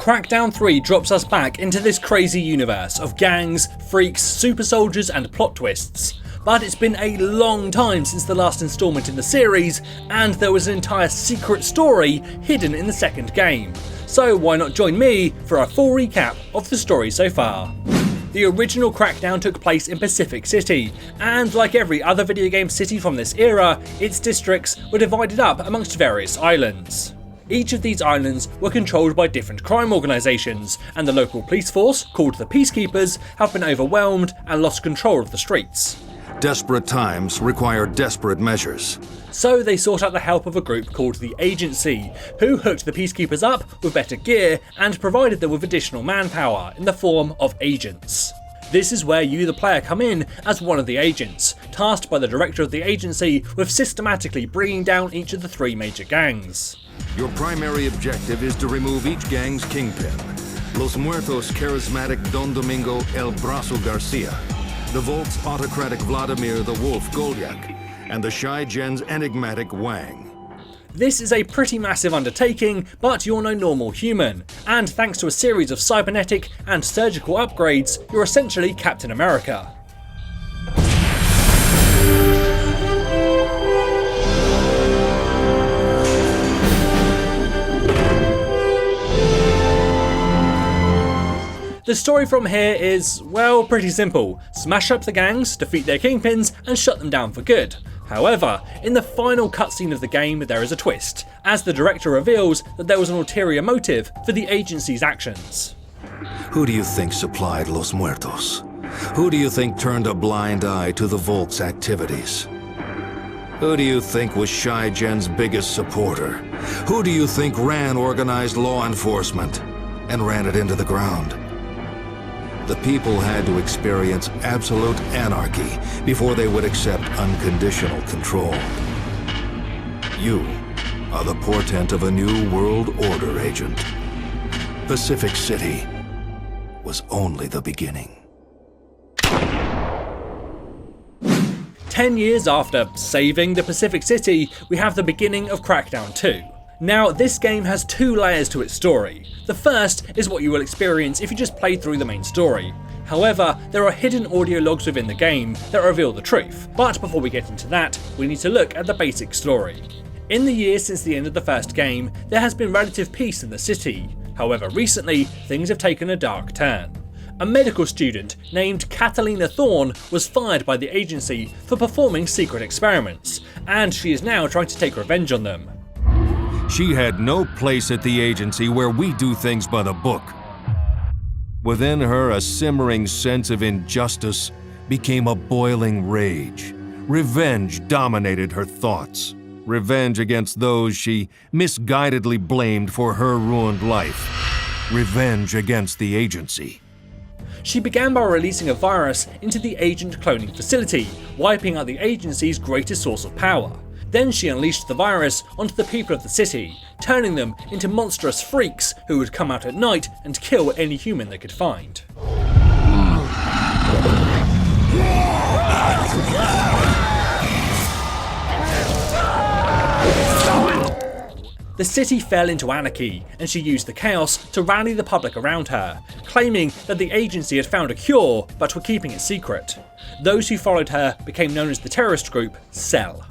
Crackdown 3 drops us back into this crazy universe of gangs, freaks, super soldiers and plot twists. But it's been a long time since the last installment in the series, and there was an entire secret story hidden in the second game. So why not join me for a full recap of the story so far. The original Crackdown took place in Pacific City, and like every other video game city from this era, its districts were divided up amongst various islands. Each of these islands were controlled by different crime organisations, and the local police force, called the Peacekeepers, have been overwhelmed and lost control of the streets. Desperate times require desperate measures. So they sought out the help of a group called the Agency, who hooked the Peacekeepers up with better gear and provided them with additional manpower in the form of agents. This is where you, the player, come in as one of the agents, tasked by the director of the Agency with systematically bringing down each of the three major gangs. Your primary objective is to remove each gang's kingpin. Los Muertos' charismatic Don Domingo El Brazo Garcia, the Volk's autocratic Vladimir the Wolf Golyak, and the Shy Gen's enigmatic Wang. This is a pretty massive undertaking, but you're no normal human, and thanks to a series of cybernetic and surgical upgrades, you're essentially Captain America. The story from here is, well, pretty simple. Smash up the gangs, defeat their kingpins, and shut them down for good. However, in the final cutscene of the game there is a twist, as the director reveals that there was an ulterior motive for the Agency's actions. Who do you think supplied Los Muertos? Who do you think turned a blind eye to the Volk's activities? Who do you think was Shy Gen's biggest supporter? Who do you think ran organized law enforcement and ran it into the ground? The people had to experience absolute anarchy before they would accept unconditional control. You are the portent of a new world order, Agent. Pacific City was only the beginning. 10 years after saving the Pacific City, we have the beginning of Crackdown 2. Now, this game has two layers to its story. The first is what you will experience if you just play through the main story. However, there are hidden audio logs within the game that reveal the truth. But before we get into that, we need to look at the basic story. In the years since the end of the first game, there has been relative peace in the city. However, recently, things have taken a dark turn. A medical student named Catalina Thorne was fired by the Agency for performing secret experiments, and she is now trying to take revenge on them. She had no place at the Agency where we do things by the book. Within her, a simmering sense of injustice became a boiling rage. Revenge dominated her thoughts. Revenge against those she misguidedly blamed for her ruined life. Revenge against the Agency. She began by releasing a virus into the agent cloning facility, wiping out the Agency's greatest source of power. Then she unleashed the virus onto the people of the city, turning them into monstrous freaks who would come out at night and kill any human they could find. The city fell into anarchy, and she used the chaos to rally the public around her, claiming that the Agency had found a cure but were keeping it secret. Those who followed her became known as the terrorist group Cell.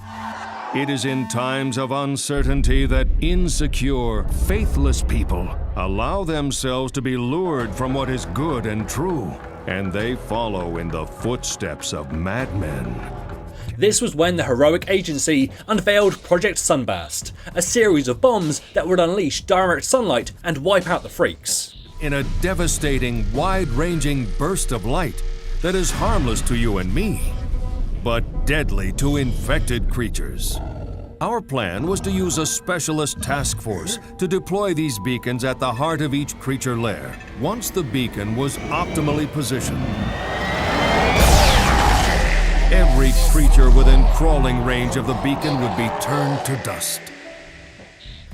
It is in times of uncertainty that insecure, faithless people allow themselves to be lured from what is good and true, and they follow in the footsteps of madmen. This was when the heroic Agency unveiled Project Sunburst, a series of bombs that would unleash direct sunlight and wipe out the freaks. In a devastating, wide-ranging burst of light that is harmless to you and me, but deadly to infected creatures. Our plan was to use a specialist task force to deploy these beacons at the heart of each creature lair, once the beacon was optimally positioned. Every creature within crawling range of the beacon would be turned to dust.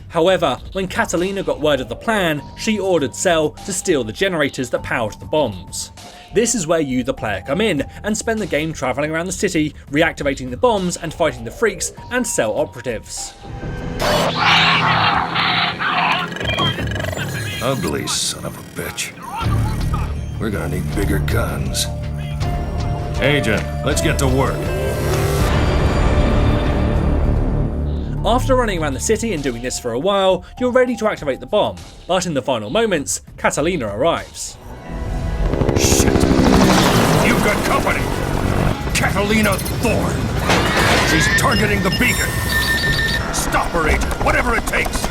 However, when Catalina got word of the plan, she ordered Cell to steal the generators that powered the bombs. This is where you, the player, come in and spend the game travelling around the city, reactivating the bombs and fighting the freaks and Cell operatives. A Ugly son of a bitch. We're gonna need bigger guns. Agent, let's get to work. After running around the city and doing this for a while, you're ready to activate the bomb, but in the final moments, Catalina arrives. Shit! You've got company! Catalina Thorne! She's targeting the beacon! Stop her, Agent, whatever it takes!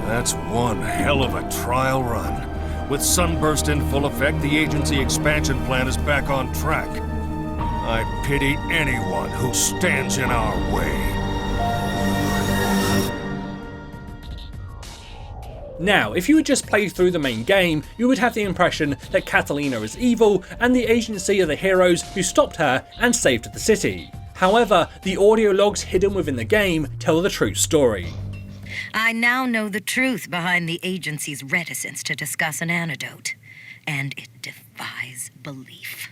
That's one hell of a trial run. With Sunburst in full effect, the agency expansion plan is back on track. I pity anyone who stands in our way. Now, if you had just played through the main game, you would have the impression that Catalina is evil and the agency are the heroes who stopped her and saved the city. However, the audio logs hidden within the game tell the true story. I now know the truth behind the agency's reticence to discuss an antidote, and it defies belief.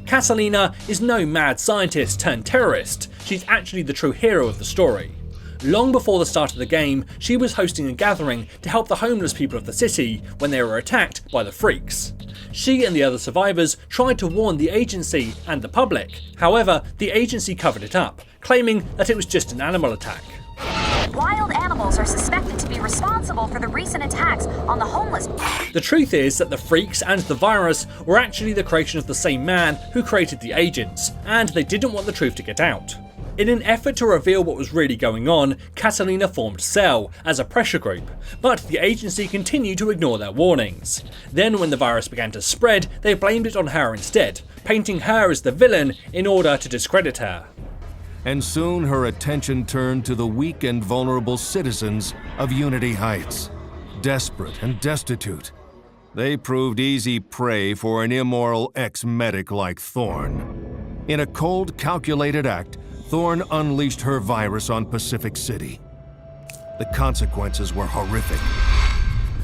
Catalina is no mad scientist turned terrorist, she's actually the true hero of the story. Long before the start of the game, she was hosting a gathering to help the homeless people of the city when they were attacked by the freaks. She and the other survivors tried to warn the agency and the public, however, the agency covered it up, claiming that it was just an animal attack. Wild animals are suspected to be responsible for the recent attacks on the homeless. The truth is that the freaks and the virus were actually the creation of the same man who created the agents, and they didn't want the truth to get out. In an effort to reveal what was really going on, Catalina formed Cell as a pressure group, but the agency continued to ignore their warnings. Then when the virus began to spread, they blamed it on her instead, painting her as the villain in order to discredit her. And soon her attention turned to the weak and vulnerable citizens of Unity Heights. Desperate and destitute, they proved easy prey for an immoral ex-medic like Thorne. In a cold, calculated act, Thorne unleashed her virus on Pacific City. The consequences were horrific.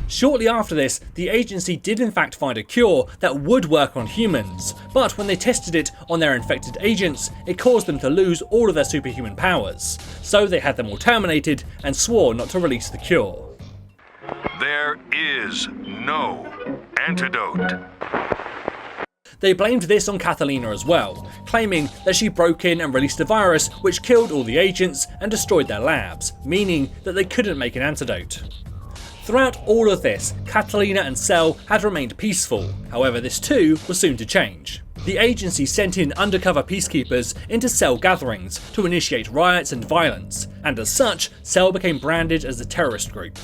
Shortly after this, the agency did in fact find a cure that would work on humans, but when they tested it on their infected agents, it caused them to lose all of their superhuman powers. So they had them all terminated and swore not to release the cure. There is no antidote. They blamed this on Catalina as well, claiming that she broke in and released a virus which killed all the agents and destroyed their labs, meaning that they couldn't make an antidote. Throughout all of this, Catalina and Cell had remained peaceful, however this too was soon to change. The agency sent in undercover peacekeepers into Cell gatherings to initiate riots and violence, and as such, Cell became branded as a terrorist group.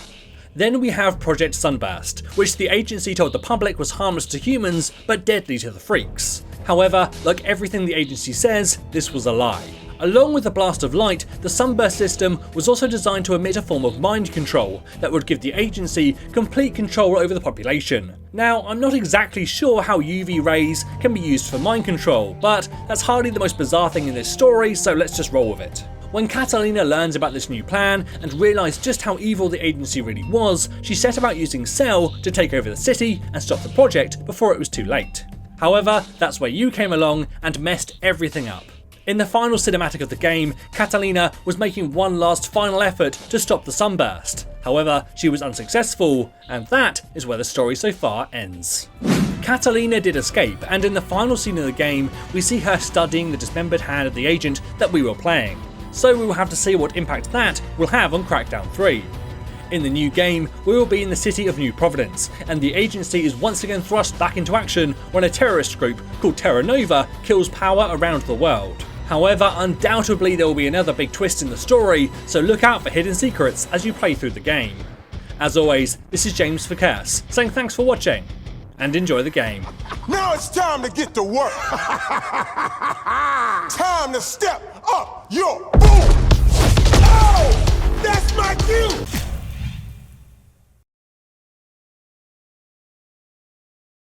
Then we have Project Sunburst, which the agency told the public was harmless to humans but deadly to the freaks. However, like everything the agency says, this was a lie. Along with the blast of light, the Sunburst system was also designed to emit a form of mind control that would give the agency complete control over the population. Now, I'm not exactly sure how UV rays can be used for mind control, but that's hardly the most bizarre thing in this story, so let's just roll with it. When Catalina learns about this new plan and realised just how evil the agency really was, she set about using Cell to take over the city and stop the project before it was too late. However, that's where you came along and messed everything up. In the final cinematic of the game, Catalina was making one last final effort to stop the Sunburst. However, she was unsuccessful, and that is where the story so far ends. Catalina did escape, and in the final scene of the game, we see her studying the dismembered hand of the agent that we were playing. So we will have to see what impact that will have on Crackdown 3. In the new game, we will be in the city of New Providence, and the agency is once again thrust back into action when a terrorist group called Terra Nova kills power around the world. However, undoubtedly there will be another big twist in the story, so look out for hidden secrets as you play through the game. As always, this is James for Curse, saying thanks for watching, and enjoy the game. Now it's time to get to work. Time to step up your boom. Oh, that's my cue.